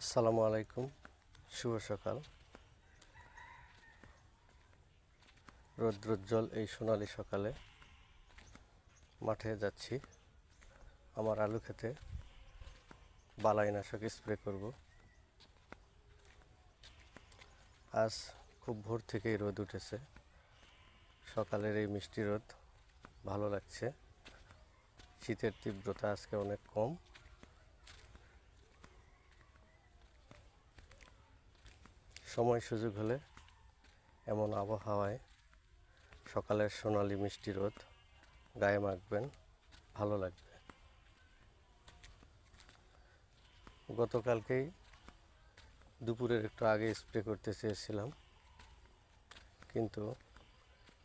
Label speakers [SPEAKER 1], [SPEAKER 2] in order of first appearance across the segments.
[SPEAKER 1] আসসালামু আলাইকুম, শুভ সকাল। রৌদ্রোজ্জ্বল এই সোনালি সকালে মাঠে যাচ্ছি। আমার আলু খেতে বালাইনাশক স্প্রে করব। আজ খুব ভোর থেকেই রোদ উঠেছে। সকালের এই মিষ্টি রোদ ভালো লাগছে। শীতের তীব্রতা আজকে অনেক কম। সময় সুযোগ হলে এমন আবহাওয়ায় সকালের সোনালি মিষ্টি রোদ গায়ে মাখবেন, ভালো লাগবে। গতকালকেই দুপুরের একটু আগে স্প্রে করতে চেয়েছিলাম, কিন্তু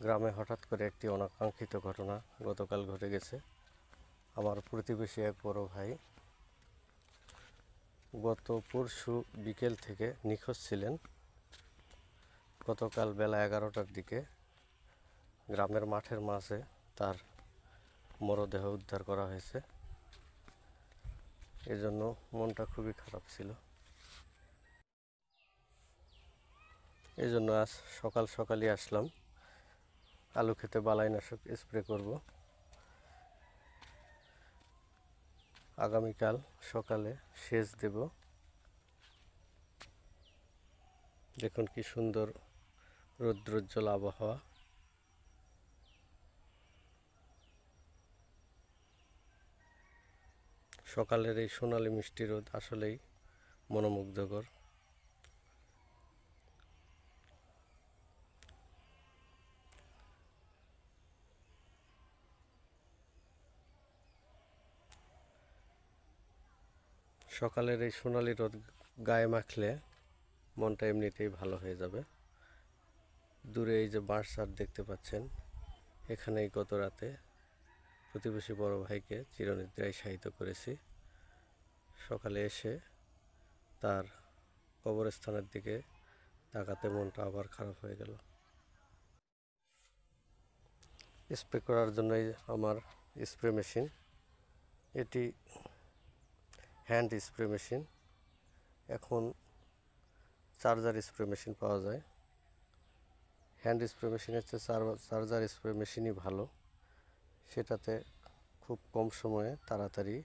[SPEAKER 1] গ্রামে হঠাৎ করে একটি অনাকাঙ্ক্ষিত ঘটনা গতকাল ঘটে গেছে। আমার প্রতিবেশী এক বড় ভাই গত পরশু বিকেল থেকে নিখোঁজ ছিলেন। গতকাল বেলা 11টার দিকে গ্রামের মাঠের মাঝে তার মরদেহ উদ্ধার করা হয়েছে। এজন্য মনটা খুবই খারাপ ছিল। এজন্য আজ সকাল সকালই আসলাম, আলু খেতে বালাইনাশক স্প্রে করব। আগামীকাল সকালে সেচ দেব। দেখুন কি সুন্দর রৌদ্রোজ্জ্বল আবহাওয়া। সকালের এই সোনালি মিষ্টি রোদ আসলেই মনোমুগ্ধকর। সকালের এই সোনালি রোদ গায়ে মাখলে মনটা এমনিতেই ভালো হয়ে যাবে। দূরে এই যে বাঁশঝাড় দেখতে পাচ্ছেন, এখানেই গত রাতে প্রতিবেশী বড় ভাইকে চিরনিদ্রায় শায়িত করেছি। সকালে এসে তার কবরস্থানের দিকে তাকাতে মনটা আবার খারাপ হয়ে গেল। স্প্রে করার জন্যই আমার স্প্রে মেশিন। এটি হ্যান্ড স্প্রে মেশিন। এখন চার্জার স্প্রে মেশিন পাওয়া যায়। হ্যান্ড স্প্রে মেশিনের চেয়ে চার্জার স্প্রে মেশিনই ভালো। সেটাতে খুব কম সময়ে তাড়াতাড়ি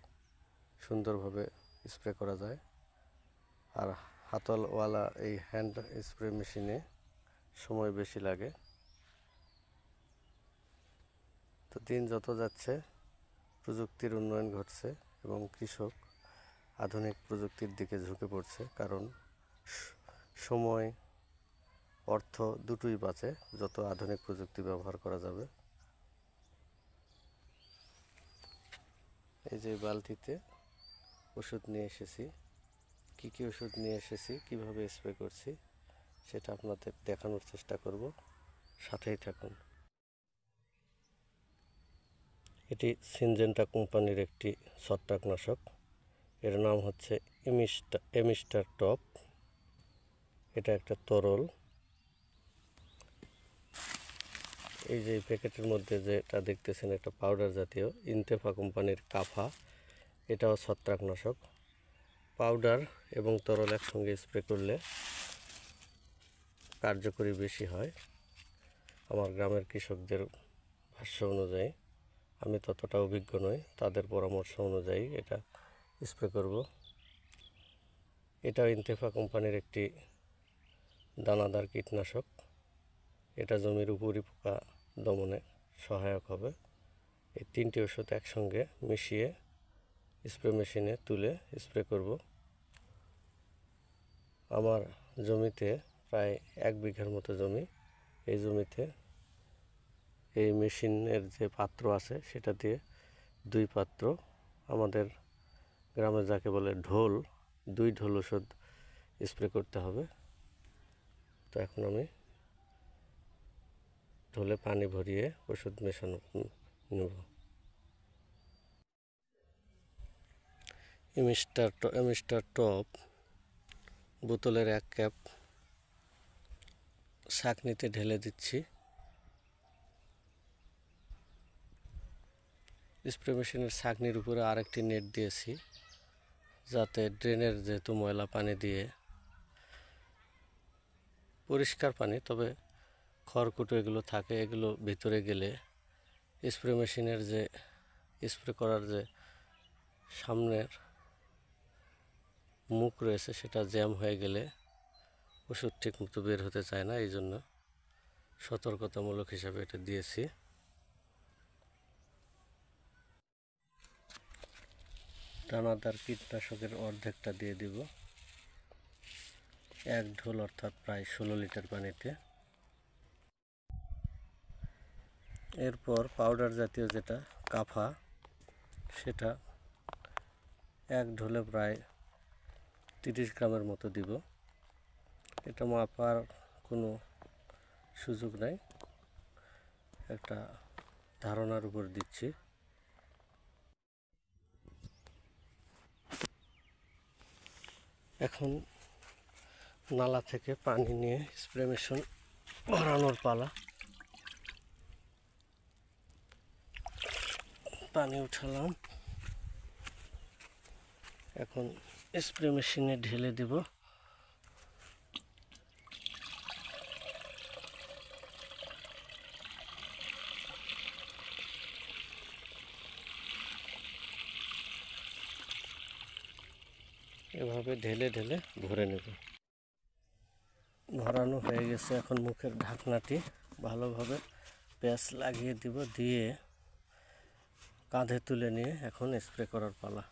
[SPEAKER 1] সুন্দরভাবে স্প্রে করা যায়। আর হাতলওয়ালা এই হ্যান্ড স্প্রে মেশিনে সময় বেশি লাগে। তো দিন যত যাচ্ছে প্রযুক্তির উন্নয়ন ঘটছে এবং কৃষক আধুনিক প্রযুক্তির দিকে ঝুঁকে পড়ছে, কারণ সময় অর্থ দুটোই বাঁচে যত আধুনিক প্রযুক্তি ব্যবহার করা যাবে। এই যে বালতিতে ওষুধ নিয়ে এসেছি। কী কী ওষুধ নিয়ে এসেছি, কীভাবে স্প্রে করছি সেটা আপনাদের দেখানোর চেষ্টা করব, সাথেই থাকুন। এটি সিনজেন্টা কোম্পানির একটি ছত্রাকনাশক। এর নাম হচ্ছে এমিস্টার টপ। এটা একটা তরল। এই যে প্যাকেটের মধ্যে যেটা দেখতেছেন একটা পাউডার জাতীয়, ইনতেফা কোম্পানির কাফা। এটাও ছত্রাকনাশক। পাউডার এবং তরল একসঙ্গে স্প্রে করলে কার্যকরী বেশি হয়। আমার গ্রামের কৃষকদের ভাষ্য অনুযায়ী, আমি ততটা অভিজ্ঞ নই, তাদের পরামর্শ অনুযায়ী এটা স্প্রে করব। এটাও ইনতেফা কোম্পানির একটি দানাদার কীটনাশক। এটা জমির উপরি পোকা দমনে সহায়ক হবে। এই তিনটি ওষুধ একসঙ্গে মিশিয়ে স্প্রে মেশিনে তুলে স্প্রে করব। আমার জমিতে প্রায় 1 বিঘার মতো জমি। এই জমিতে এই মেশিনের যে পাত্র আছে সেটা দিয়ে 2 পাত্র, আমাদের গ্রামে যাকে বলে ঢোল, 2 ঢোল ওষুধ স্প্রে করতে হবে। তো এখন আমি ঢোলে পানি ভরিয়ে ওষুধ মেশানো নেব। এমিস্টার টপ বোতলের 1 ক্যাপ ছাঁকনিতে ঢেলে দিচ্ছি। স্প্রে মেশিনের ছাঁকনির উপরে আরেকটি নেট দিয়েছি যাতে ড্রেনের যেহেতু ময়লা পানি দিয়ে পরিষ্কার পানি, তবে খড়কুটো এগুলো থাকে, এগুলো ভিতরে গেলে স্প্রে মেশিনের যে স্প্রে করার যে সামনের মুখ রয়েছে সেটা জ্যাম হয়ে গেলে ওষুধ ঠিক মতো বের হতে চায় না। এই জন্য সতর্কতামূলক হিসাবে এটা দিয়েছি। দানাদার কীটনাশকের অর্ধেকটা দিয়ে দিব 1 ঢোল, অর্থাৎ প্রায় 16 লিটার পানিতে। এরপর পাউডার জাতীয় যেটা কাফা, সেটা 1 ঢোলে প্রায় 30 গ্রামের মতো দিব। এটা মাপার কোনো সুযোগ নাই, একটা ধারণার উপর দিচ্ছি। এখন নালা থেকে পানি নিয়ে স্প্রে মেশিন ভরানোর পালা। পানি উঠালাম, এখন স্প্রে মেশিনে ঢেলে দেব। এভাবে ঢেলে ঢেলে ভরে নেব। ভরানো হয়ে গেছে। এখন মুখের ঢাকনাটি ভালোভাবে প্যাঁচ লাগিয়ে দিব, দিয়ে কাঁধে তুলে নিয়ে এখন স্প্রে করার পালা।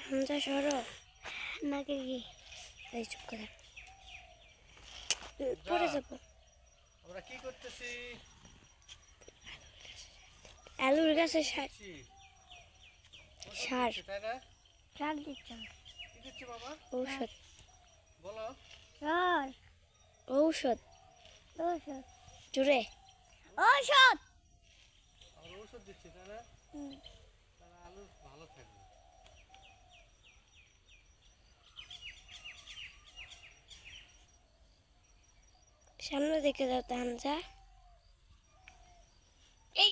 [SPEAKER 2] হামজা সরো নাকি কি? এই চুপ করে পড়ে যাব।
[SPEAKER 1] আমরা কি করতেছি?
[SPEAKER 2] আলুর গাছে সার
[SPEAKER 1] তাই না?
[SPEAKER 2] সার দিচ্ছ?
[SPEAKER 1] কি দিচ্ছি বাবা?
[SPEAKER 2] ঔষধ।
[SPEAKER 1] বলো।
[SPEAKER 2] সার ঔষধ। ঔষধ জুড়ে ঔষধ।
[SPEAKER 1] আমরা ঔষধ দিচ্ছি, তাই না? তাহলে আলু ভালো থাকবে।
[SPEAKER 2] সামনে দেখে যাও তো হামজা। এই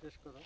[SPEAKER 1] শেষ করো।